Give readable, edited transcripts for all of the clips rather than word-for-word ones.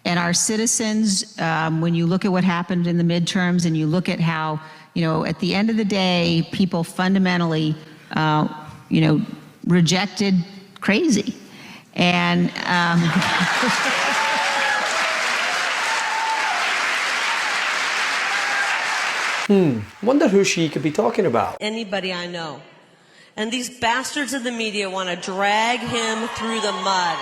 And our citizens, when you look at what happened in the midterms and you look at how, at the end of the day, people fundamentally, rejected crazy. And Wonder who she could be talking about. Anybody I know. And these bastards of the media want to drag him through the mud.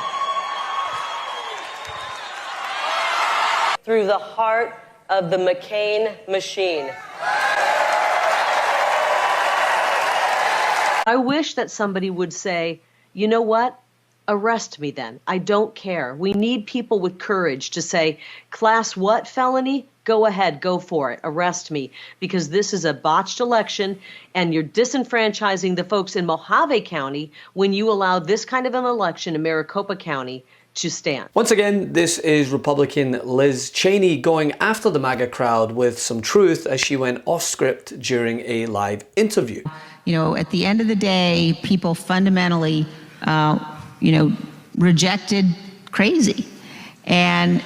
Through the heart of the McCain machine. I wish that somebody would say, you know what? Arrest me then. I don't care. We need people with courage to say, class what felony? Go ahead, go for it. Arrest me. Because this is a botched election and you're disenfranchising the folks in Mojave County when you allow this kind of an election in Maricopa County to stand. Once again, this is Republican Liz Cheney going after the MAGA crowd with some truth as she went off script during a live interview. At the end of the day, people fundamentally, rejected crazy. And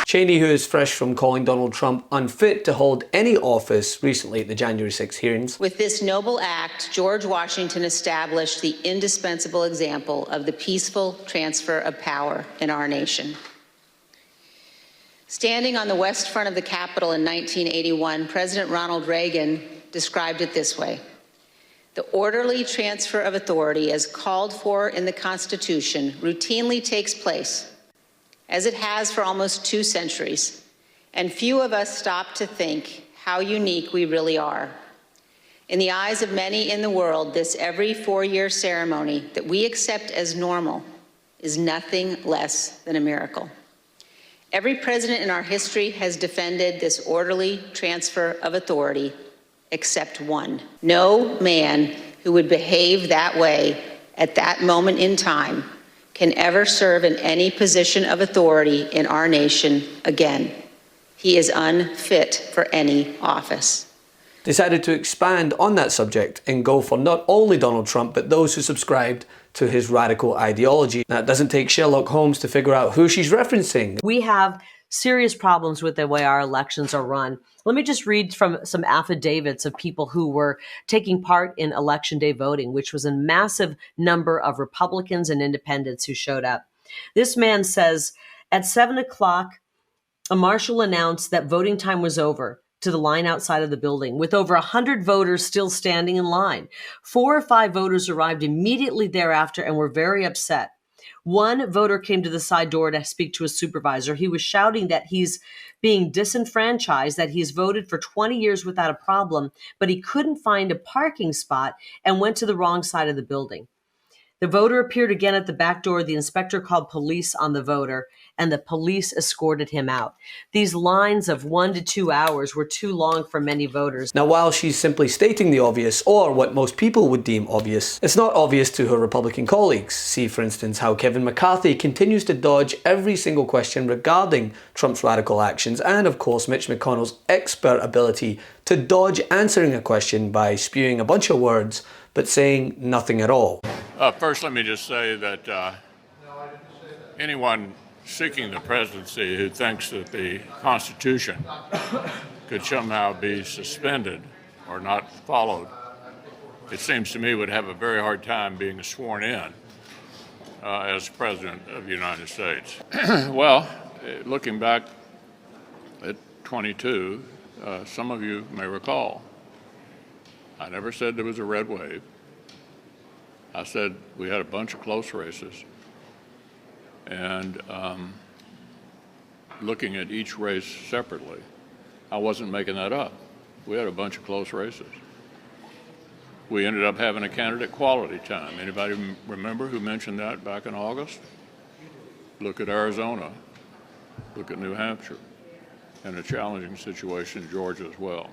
Cheney, who is fresh from calling Donald Trump unfit to hold any office recently at the January 6 hearings. With this noble act, George Washington established the indispensable example of the peaceful transfer of power in our nation. Standing on the west front of the Capitol in 1981, President Ronald Reagan described it this way: the orderly transfer of authority as called for in the Constitution routinely takes place, as it has for almost 2 centuries, and few of us stop to think how unique we really are. In the eyes of many in the world, this every 4-year ceremony that we accept as normal is nothing less than a miracle. Every president in our history has defended this orderly transfer of authority, except one. No man who would behave that way at that moment in time can ever serve in any position of authority in our nation again. He is unfit for any office. Decided to expand on that subject and go for not only Donald Trump, but those who subscribed to his radical ideology. Now, it doesn't take Sherlock Holmes to figure out who she's referencing. We have serious problems with the way our elections are run. Let me just read from some affidavits of people who were taking part in Election Day voting, which was a massive number of Republicans and independents who showed up. This man says, at 7 o'clock, a marshal announced that voting time was over to the line outside of the building, with over 100 voters still standing in line. 4 or 5 voters arrived immediately thereafter and were very upset. One voter came to the side door to speak to a supervisor. He was shouting that he's being disenfranchised, that he's voted for 20 years without a problem, but he couldn't find a parking spot and went to the wrong side of the building. The voter appeared again at the back door. The inspector called police on the voter, and the police escorted him out. These lines of 1 to 2 hours were too long for many voters. Now, while she's simply stating the obvious, or what most people would deem obvious, it's not obvious to her Republican colleagues. See, for instance, how Kevin McCarthy continues to dodge every single question regarding Trump's radical actions, and of course Mitch McConnell's expert ability to dodge answering a question by spewing a bunch of words but saying nothing at all. First, let me just say that anyone seeking the presidency who thinks that the Constitution could somehow be suspended or not followed, it seems to me would have a very hard time being sworn in as President of the United States. Well, looking back at 22, some of you may recall, I never said there was a red wave. I said we had a bunch of close races. And looking at each race separately, I wasn't making that up. We had a bunch of close races. We ended up having a candidate quality time. Anybody remember who mentioned that back in August? Look at Arizona. Look at New Hampshire. And a challenging situation in Georgia as well.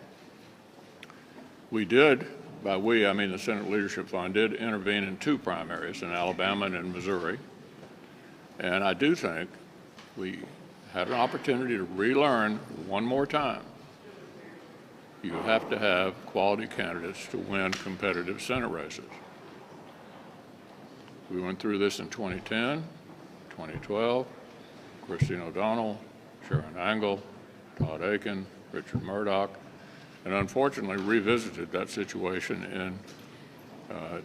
We did, by we, I mean the Senate Leadership Fund, did intervene in 2 primaries, in Alabama and in Missouri. And I do think we had an opportunity to relearn one more time, you have to have quality candidates to win competitive Senate races. We went through this in 2010, 2012, Christine O'Donnell, Sharon Angle, Todd Aiken, Richard Murdoch, and unfortunately revisited that situation in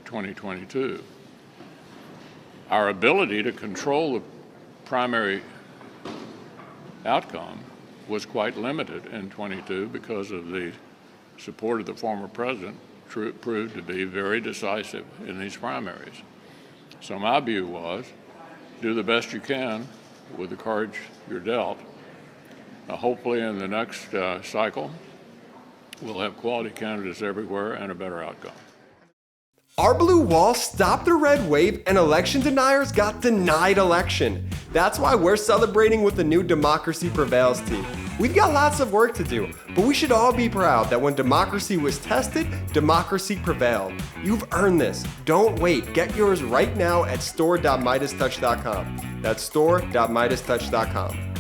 2022. Our ability to control the primary outcome was quite limited in 22 because of the support of the former president proved to be very decisive in these primaries. So my view was, do the best you can with the cards you're dealt. Hopefully in the next cycle, we'll have quality candidates everywhere and a better outcome. Our blue wall stopped the red wave and election deniers got denied election. That's why we're celebrating with the new Democracy Prevails team. We've got lots of work to do, but we should all be proud that when democracy was tested, democracy prevailed. You've earned this. Don't wait. Get yours right now at store.MeidasTouch.com. That's store.MeidasTouch.com.